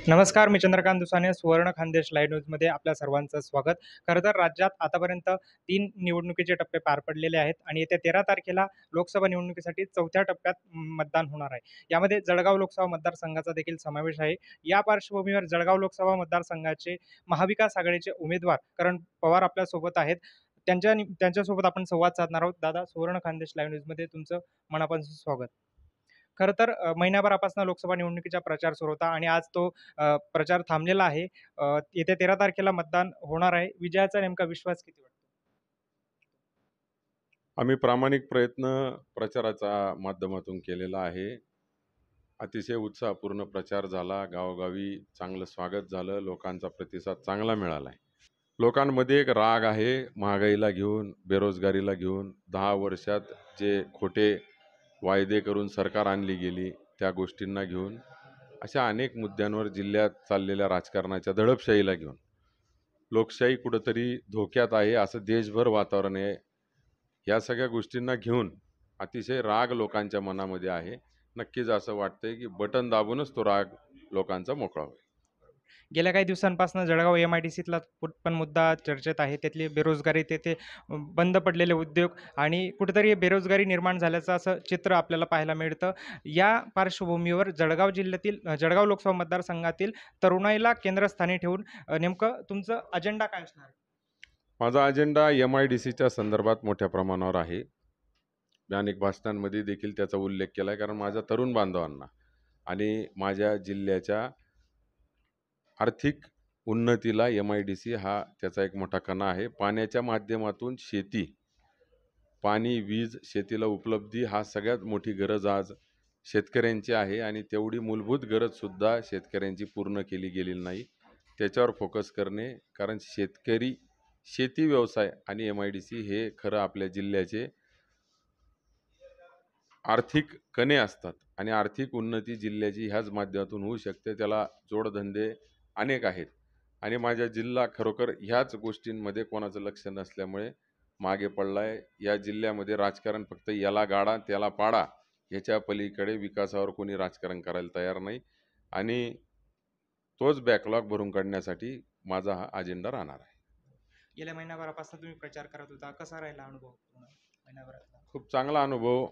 नमस्कार, मी चंद्रकांत दुसाने. सुवर्ण खानदेश लाईव्ह न्यूजमध्ये आपल्या सर्वांचं स्वागत. खरं तर राज्यात आतापर्यंत 3 निवडणुकीचे टप्पे पार पडलेले आहेत आणि येत्या 13 तारखेला लोकसभा निवडणुकीसाठी 4थ्या टप्प्यात मतदान होणार आहे. यामध्ये जळगाव लोकसभा मतदारसंघाचा देखील समावेश आहे. या पार्श्वभूमीवर जळगाव लोकसभा मतदारसंघाचे महाविकास आघाडीचे उमेदवार करण पवार आपल्यासोबत आहेत. त्यांच्यासोबत आपण संवाद साधणार आहोत. दादा, सुवर्ण खानदेश लाईव्ह न्यूजमध्ये तुमचं मनापासून स्वागत. खरं तर महिन्याभरापासून लोकसभा निवडणुकीचा प्रचार सुरू होता आणि आज तो प्रचार थांबलेला आहे. येत्या 13 तारखेला मतदान होणार आहे. विजयाचा नेमका विश्वास किती वाटतो? आम्ही प्रामाणिक प्रयत्न प्रचाराच्या माध्यमातून केलेला आहे. अतिशय उत्साहपूर्ण प्रचार झाला. गावोगावी चांगलं स्वागत झालं. लोकांचा प्रतिसाद चांगला मिळाला आहे. लोकांमध्ये एक राग आहे महागाईला घेऊन, बेरोजगारीला घेऊन. 10 वर्षात जे खोटे वायदे करून सरकार आणली गेली त्या गोष्टींना घेऊन, अशा अनेक मुद्द्यांवर जिल्ह्यात चाललेल्या राजकारणाच्या दडपशाहीला घेऊन लोकशाही कुठंतरी धोक्यात आहे असं देशभर वातावरण आहे. या सगळ्या गोष्टींना घेऊन अतिशय राग लोकांच्या मनामध्ये आहे. नक्कीच असं वाटतंय की बटन दाबूनच तो राग लोकांचा मोकळा होईल. गेल्या काही दिवसांपासून जळगाव MIDCतला पण मुद्दा चर्चेत आहे. त्यातली बेरोजगारी, तेथे बंद पडलेले उद्योग आणि कुठेतरी बेरोजगारी निर्माण झाल्याचं असं चित्र आपल्याला पाहायला मिळतं. या पार्श्वभूमीवर जळगाव जिल्ह्यातील जळगाव लोकसभा मतदारसंघातील तरुणाईला केंद्रस्थानी ठेवून नेमकं तुमचं अजेंडा काय असणार आहे? माझा अजेंडा MIDCच्या संदर्भात मोठ्या प्रमाणावर आहे. मी अनेक भाषणांमध्ये देखील त्याचा उल्लेख केला आहे, कारण माझ्या तरुण बांधवांना आणि माझ्या जिल्ह्याच्या आर्थिक उन्नतीला MIDC हा त्याचा एक मोठा कणा आहे. पाण्याच्या माध्यमातून शेती, पाणी, वीज, शेतीला उपलब्धी हा सगळ्यात मोठी गरज आज शेतकऱ्यांची आहे आणि तेवढी मूलभूत गरजसुद्धा शेतकऱ्यांची पूर्ण केली गेलेली नाही. त्याच्यावर फोकस करणे, कारण शेतकरी, शेती व्यवसाय आणि MIDC हे खरं आपल्या जिल्ह्याचे आर्थिक कणे असतात आणि आर्थिक उन्नती जिल्ह्याची ह्याच माध्यमातून होऊ शकते. त्याला जोडधंदे अनेक आहेत आणि माझा जिल्हा खरोखर ह्याच गोष्टींमध्ये कोणाचं लक्ष नसल्यामुळे मागे पडला आहे. या जिल्ह्यामध्ये राजकारण फक्त याला गाडा त्याला पाडा ह्याच्या पलीकडे विकासावर कोणी राजकारण करायला तयार नाही आणि तोच बॅकलॉग भरून काढण्यासाठी माझा हा अजेंडा राहणार आहे. गेल्या महिन्याभरापासून तुम्ही प्रचार करत होता. कसा राहिला अनुभव पूर्ण महिन्याभरातला? खूप चांगला अनुभव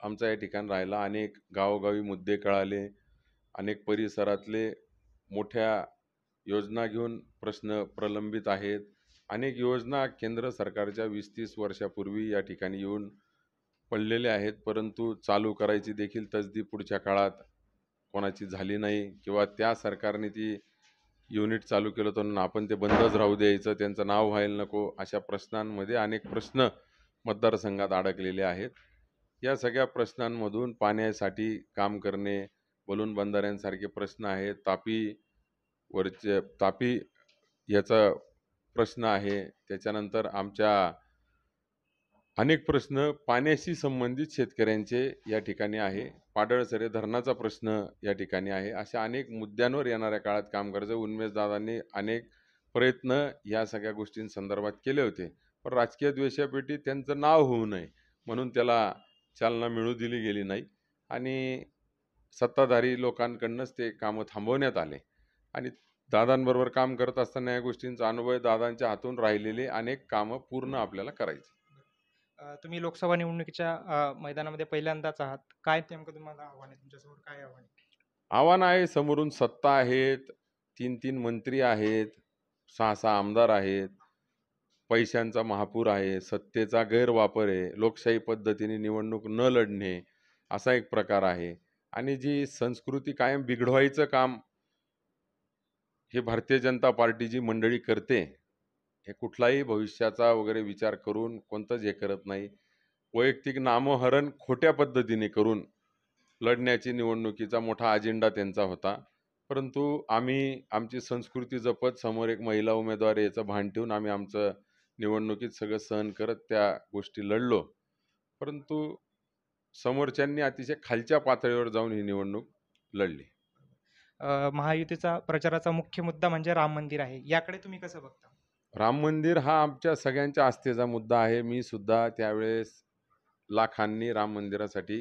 आमचा या ठिकाणी राहिला. अनेक गावोगावी मुद्दे कळाले. अनेक परिसरातले मोठ्या योजना घेऊन प्रश्न प्रलंबित आहेत. अनेक योजना केंद्र सरकारच्या 20-30 वर्षापूर्वी या ठिकाणी येऊन पडलेल्या आहेत, परंतु चालू करायची देखील तसदी पुढच्या काळात कोणाची झाली नाही किंवा त्या सरकारने ती युनिट चालू केलं तर आपण ते बंदच राहू द्यायचं, त्यांचं नाव व्हायला नको, अशा प्रश्नांमध्ये अनेक प्रश्न मतदारसंघात अडकलेले आहेत. या सगळ्या प्रश्नांमधून पाण्यासाठी काम करणे, बलून बंधाऱ्यांसारखे प्रश्न आहेत, तापी याचा प्रश्न आहे. त्याच्यानंतर आमच्या अनेक प्रश्न पाण्याशी संबंधित शेतकऱ्यांचे या ठिकाणी आहे. पाडळसरे धरणाचा प्रश्न या ठिकाणी आहे. अशा अनेक मुद्द्यांवर येणाऱ्या काळात काम करायचं. उन्मेषदादांनी अनेक प्रयत्न या सगळ्या गोष्टींसंदर्भात केले होते, पण राजकीय द्वेषापोटी त्यांचं नाव होऊ नये म्हणून त्याला चालना मिळू दिली गेली नाही आणि सत्ताधारी लोकांकडूनच ते कामं थांबवण्यात आले आणि दादांबरोबर काम करत असताना या गोष्टींचा अनुभव आहे. दादांच्या हातून राहिलेले अनेक कामं पूर्ण आपल्याला करायची. तुम्ही लोकसभा निवडणुकीच्या मैदानामध्ये पहिल्यांदाच आहात. काय नेमकं तुम्हाला आव्हान आहे? तुमच्यासमोर काय आव्हान आहे? आव्हान आहे, समोरून सत्ता आहेत, 3-3 मंत्री आहेत, 6-6 आमदार आहेत, पैशांचा महापूर आहे, सत्तेचा गैरवापर आहे, लोकशाही पद्धतीने निवडणूक न लढणे असा एक प्रकार आहे आणि जी संस्कृती कायम बिघडवायचं काम हे भारतीय जनता पार्टी जी मंडळी करते, हे कुठलाही भविष्याचा वगैरे विचार करून कोणतंच हे करत नाही. वैयक्तिक नामोहरण खोट्या पद्धतीने करून लढण्याची निवडणुकीचा मोठा अजेंडा त्यांचा होता. परंतु आम्ही आमची संस्कृती जपत समोर एक महिला उमेदवार याचं भान ठेवून आम्ही आमचं निवडणुकीत सगळं सहन करत त्या गोष्टी लढलो. परंतु समोरच्यांनी अतिशय खालच्या पातळीवर जाऊन ही निवडणूक लढली. महायुतीचा प्रचाराचा मुख्य मुद्दा म्हणजे राम मंदिर आहे. याकडे तुम्ही कसं बघता? राम मंदिर हा आमच्या सगळ्यांच्या आस्थेचा मुद्दा आहे. मी सुद्धा त्यावेळेस लाखांनी राम मंदिरासाठी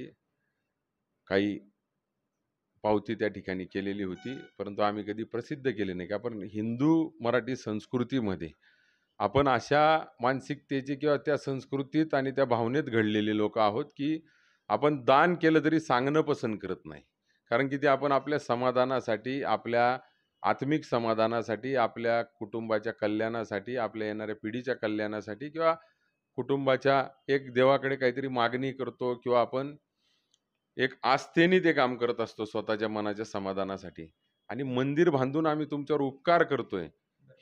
काही पावती त्या ठिकाणी केलेली होती. परंतु आम्ही कधी प्रसिद्ध केली नाही. का पण हिंदू मराठी संस्कृतीमध्ये आपण अशा मानसिकतेची किंवा त्या संस्कृतीत आणि त्या भावनेत घडलेले लोकं आहोत, की आपण दान केलं तरी सांगणं पसंत करत नाही. कारण की ते आपण आपल्या समाधानासाठी, आपल्या आत्मिक समाधानासाठी, आपल्या कुटुंबाच्या कल्याणासाठी, आपल्या येणाऱ्या पिढीच्या कल्याणासाठी किंवा कुटुंबाच्या एक देवाकडे काहीतरी मागणी करतो किंवा आपण एक आस्थेने ते काम करत असतो स्वतःच्या मनाच्या समाधानासाठी. आणि मंदिर बांधून आम्ही तुमच्यावर उपकार करतोय,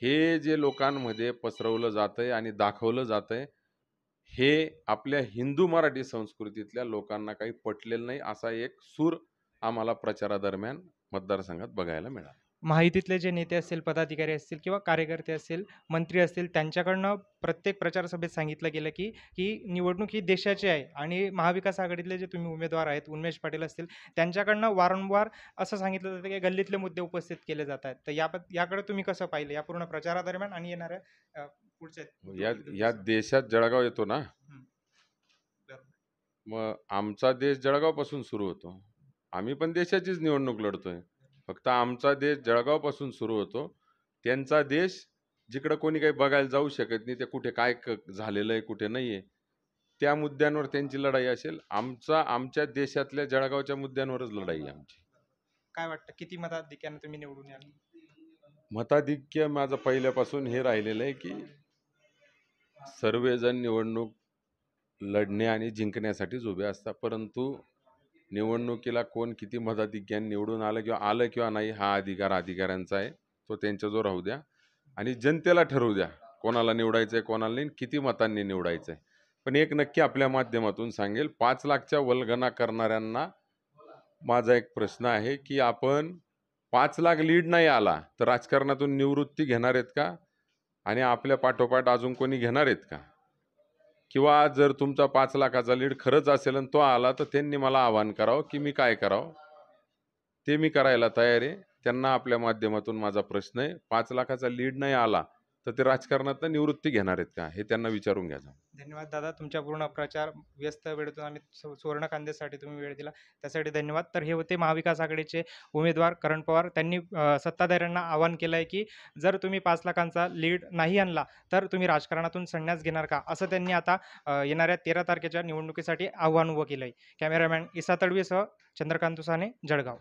हे जे लोकांमध्ये पसरवलं जातंय आणि दाखवलं जातंय, हे आपल्या हिंदू मराठी संस्कृतीतल्या लोकांना काही पटलेलं नाही, असा एक सूर आम्हाला प्रचारादरम्यान मतदारसंघात बघायला मिळाला. महायुतीतले जे नेते असतील, पदाधिकारी असतील किंवा कार्यकर्ते असतील, मंत्री असतील, त्यांच्याकडनं प्रत्येक प्रचार सभेत सांगितलं गेलं, की ही निवडणूक ही देशाची आहे आणि महाविकास आघाडीतले जे तुम्ही उमेदवार आहेत, उन्मेष पाटील असतील, त्यांच्याकडनं वारंवार असं सांगितलं जातं, की गल्लीतले मुद्दे उपस्थित केले जात आहेत. तर याकडे तुम्ही कसं पाहिलं या पूर्ण प्रचारादरम्यान आणि येणाऱ्या पुढच्या या 2-3 या दिवसात? देशात जळगाव येतो ना, हं, बरोबर. मग आमचा देश जळगावपासून सुरू होतो. आम्ही पण देशाचीच निवडणूक लढतोय. फक्त आमचा देश जळगावपासून सुरू होतो. त्यांचा देश जिकडं कोणी काही बघायला जाऊ शकत नाही, ते कुठे काय झालेलं आहे, कुठे नाही आहे, त्या मुद्द्यांवर त्यांची लढाई असेल. आमच्या देशातल्या जळगावच्या मुद्द्यांवरच लढाई आहे आमची. काय वाटतं किती मताधिक्याने तुम्ही निवडून याल? मताधिक्य माझं पहिल्यापासून हे राहिलेलं आहे, की सर्वजण निवडणूक लढणे आणि जिंकण्यासाठीच उभे असतात. परंतु निवडणुकीला कोण किती मताधिक्याने निवडून आलं किंवा नाही, हा अधिकार अधिकाऱ्यांचा आहे. तो त्यांच्याजवळ राहू द्या आणि जनतेला ठरवू द्या, कोणाला निवडायचंय, कोणाला नाही, किती मतांनी निवडायचंय. पण एक नक्की आपल्या माध्यमातून सांगेल, 5,00,000च्या वल्गना करणाऱ्यांना माझा एक प्रश्न आहे, की आपण 5,00,000 लीड नाही आला, तर राजकारणातून निवृत्ती घेणार आहेत का? आणि आपल्या पाठोपाठ अजून कोणी घेणार आहेत का? किंवा जर तुमचा 5,00,000चा लीड खरंच असेल आणि तो आला, तर त्यांनी मला आवाहन करावं, की मी काय करावं? ते मी करायला तयार आहे. त्यांना आपल्या माध्यमातून माझा प्रश्न आहे, 5,00,000चा लीड नाही आला, तर ते राजकारणातनं निवृत्ती घेणार आहेत का? हे त्यांना विचारून घ्या जाऊन. धन्यवाद दादा. तुमच्या पूर्ण प्रचार व्यस्त वेळेतून आणि सुवर्ण कांद्यासाठी तुम्ही वेळ दिला त्यासाठी धन्यवाद. तर हे होते महाविकास आघाडीचे उमेदवार करण पवार. त्यांनी सत्ताधाऱ्यांना आवाहन केलं आहे, की जर तुम्ही 5,00,000चा लीड नाही आणला, तर तुम्ही राजकारणातून संन्यास घेणार का? असं त्यांनी आता येणाऱ्या 13 तारखेच्या निवडणुकीसाठी आव्हान उभं केलं आहे. कॅमेरामॅन इसा तडवीसह चंद्रकांत तुसाने, जळगाव.